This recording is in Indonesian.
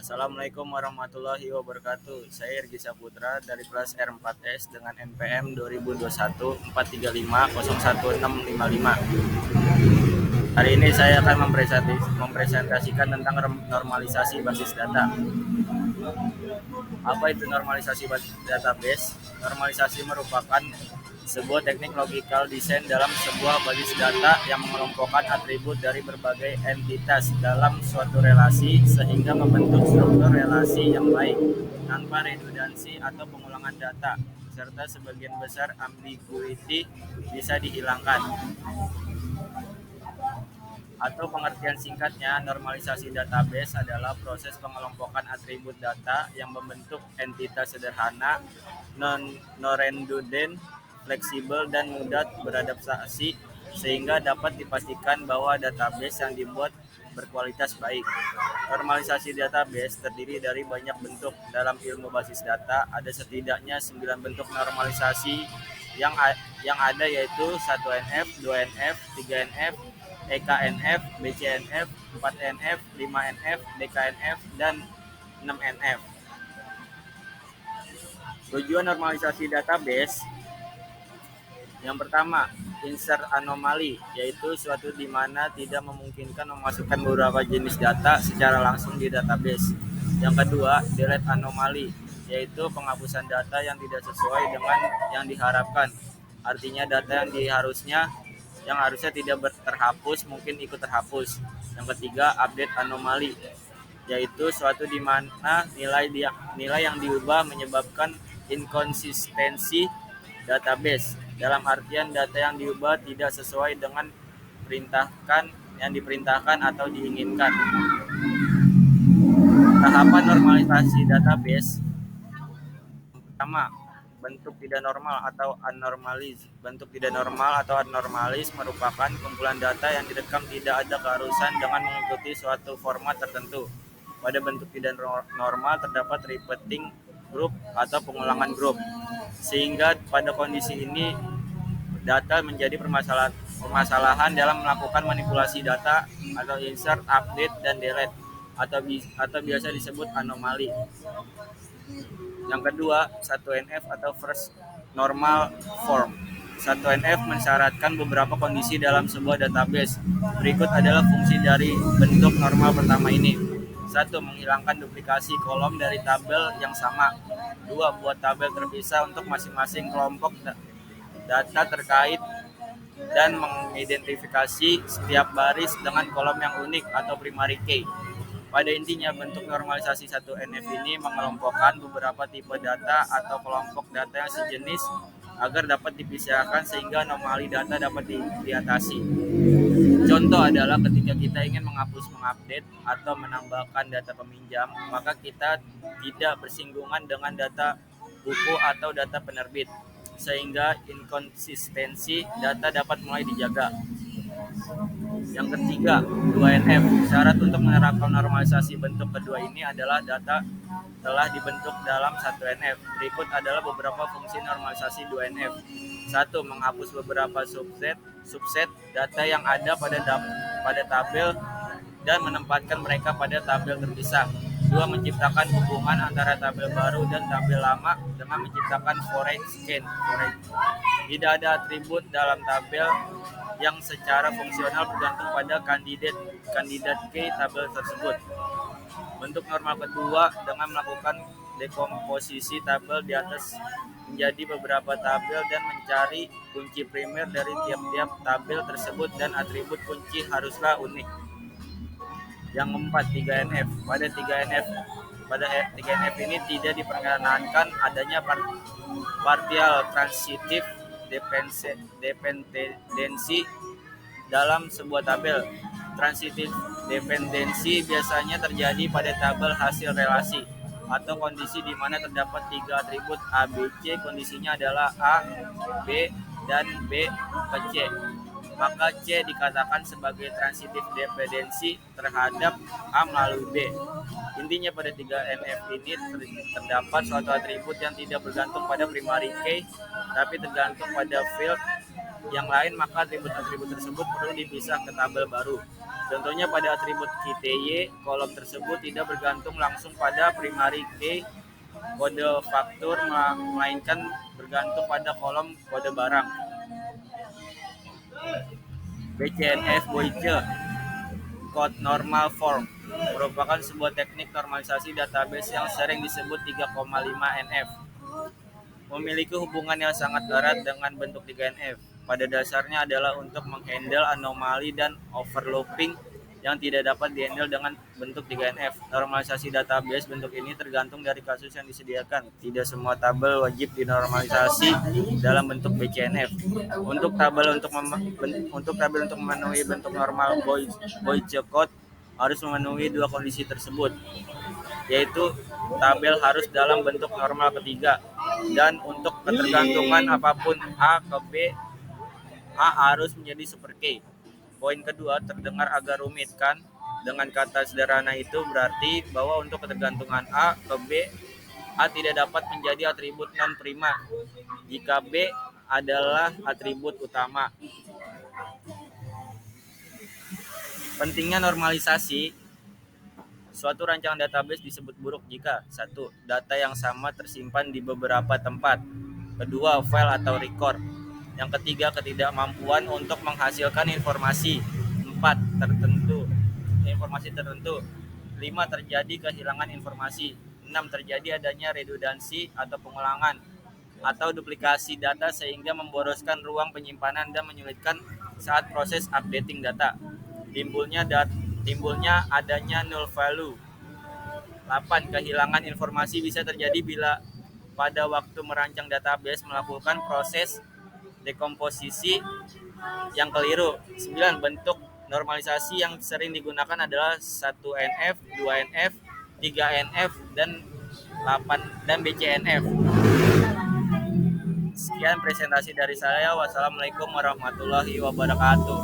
Assalamualaikum warahmatullahi wabarakatuh. Saya Irgi Saputra dari kelas R4S dengan NPM 2021 4350165. Hari ini saya akan mempresentasikan tentang normalisasi basis data. Apa itu normalisasi basis database? Normalisasi merupakan sebuah teknik logical design dalam sebuah basis data yang mengelompokkan atribut dari berbagai entitas dalam suatu relasi sehingga membentuk struktur relasi yang baik tanpa redundansi atau pengulangan data, serta sebagian besar ambiguity bisa dihilangkan. Atau pengertian singkatnya, normalisasi database adalah proses pengelompokan atribut data yang membentuk entitas sederhana, non-redundant, fleksibel, dan mudah beradaptasi sehingga dapat dipastikan bahwa database yang dibuat berkualitas baik. Normalisasi database terdiri dari banyak bentuk. Dalam ilmu basis data ada setidaknya 9 bentuk normalisasi yang ada, yaitu 1NF, 2NF, 3NF, EKNF, BCNF, 4NF, 5NF, DKNF, dan 6NF. Tujuan normalisasi database: yang pertama, insert anomali, yaitu suatu di mana tidak memungkinkan memasukkan beberapa jenis data secara langsung di database. Yang kedua, delete anomali, yaitu penghapusan data yang tidak sesuai dengan yang diharapkan. Artinya data yang harusnya tidak terhapus mungkin ikut terhapus. Yang ketiga, update anomali, yaitu suatu di mana nilai yang diubah menyebabkan inkonsistensi database. Dalam artian data yang diubah tidak sesuai dengan yang diperintahkan atau diinginkan. Tahapan normalisasi database: pertama, bentuk tidak normal atau anormalis. Bentuk tidak normal atau anormalis merupakan kumpulan data yang direkam tidak ada keharusan dengan mengikuti suatu format tertentu. Pada bentuk tidak normal terdapat repeating group atau pengulangan grup, sehingga pada kondisi ini data menjadi permasalahan dalam melakukan manipulasi data atau insert, update, dan delete, atau biasa disebut anomali. Yang kedua, 1NF atau first normal form. 1NF mensyaratkan beberapa kondisi dalam sebuah database. Berikut adalah fungsi dari bentuk normal pertama ini. 1. Menghilangkan duplikasi kolom dari tabel yang sama. 2. Buat tabel terpisah untuk masing-masing kelompok data terkait dan mengidentifikasi setiap baris dengan kolom yang unik atau primary key. Pada intinya, bentuk normalisasi 1NF ini mengelompokkan beberapa tipe data atau kelompok data yang sejenis agar dapat dipisahkan sehingga anomali data dapat diatasi. Contoh adalah ketika kita ingin mengupdate atau menambahkan data peminjam, maka kita tidak bersinggungan dengan data buku atau data penerbit, sehingga inkonsistensi data dapat mulai dijaga. Yang ketiga, 2NF. Syarat untuk menerapkan normalisasi bentuk kedua ini adalah data telah dibentuk dalam 1NF. Berikut adalah beberapa fungsi normalisasi 2NF. 1. Menghapus beberapa subset data yang ada pada tabel dan menempatkan mereka pada tabel terpisah. 2. Menciptakan hubungan antara tabel baru dan tabel lama dengan menciptakan foreign scan. Tidak ada atribut dalam tabel yang secara fungsional bergantung pada kandidat key tabel tersebut. Bentuk normal kedua dengan melakukan dekomposisi tabel di atas menjadi beberapa tabel dan mencari kunci primer dari tiap-tiap tabel tersebut, dan atribut kunci haruslah unik. Yang keempat, 3NF. Pada 3NF ini tidak diperkenankan adanya partial transitive dependency dalam sebuah tabel. Transitive dependency biasanya terjadi pada tabel hasil relasi atau kondisi di mana terdapat 3 atribut A, B, C. Kondisinya adalah A, B, dan B ke C. Maka C dikatakan sebagai transitive dependency terhadap A melalui B. Intinya pada 3NF ini terdapat suatu atribut yang tidak bergantung pada primary key, tapi tergantung pada field yang lain, maka atribut-atribut tersebut perlu dipisah ke tabel baru. Contohnya pada atribut key TY, kolom tersebut tidak bergantung langsung pada primary key kode faktur, melainkan bergantung pada kolom kode barang. BCNF Boice Code Normal Form merupakan sebuah teknik normalisasi database yang sering disebut 3,5 NF. Memiliki hubungan yang sangat erat dengan bentuk 3NF. Pada dasarnya adalah untuk menghandle anomali dan overlooping yang tidak dapat dihandle dengan bentuk 3NF. Normalisasi database bentuk ini tergantung dari kasus yang disediakan. Tidak semua tabel wajib dinormalisasi dalam bentuk BCNF. Untuk tabel untuk memenuhi bentuk normal Boice code harus memenuhi dua kondisi tersebut, yaitu tabel harus dalam bentuk normal ketiga, dan untuk ketergantungan apapun A ke B, A harus menjadi super K. Poin kedua terdengar agak rumit kan? Dengan kata sederhana itu berarti bahwa untuk ketergantungan A ke B, A tidak dapat menjadi atribut non-prima jika B adalah atribut utama. Pentingnya normalisasi. Suatu rancangan database disebut buruk jika 1. Data yang sama tersimpan di beberapa tempat. 2. File atau record. Yang ketiga, ketidakmampuan untuk menghasilkan informasi tertentu. 5. Terjadi kehilangan informasi. 6. Terjadi adanya redundansi atau pengulangan atau duplikasi data sehingga memboroskan ruang penyimpanan dan menyulitkan saat proses updating data. Timbulnya adanya null value. 8. Kehilangan informasi bisa terjadi bila pada waktu merancang database melakukan proses dekomposisi yang keliru. 9. Bentuk normalisasi yang sering digunakan adalah 1NF, 2NF, 3NF, dan BCNF. Sekian presentasi dari saya. Wassalamualaikum warahmatullahi wabarakatuh.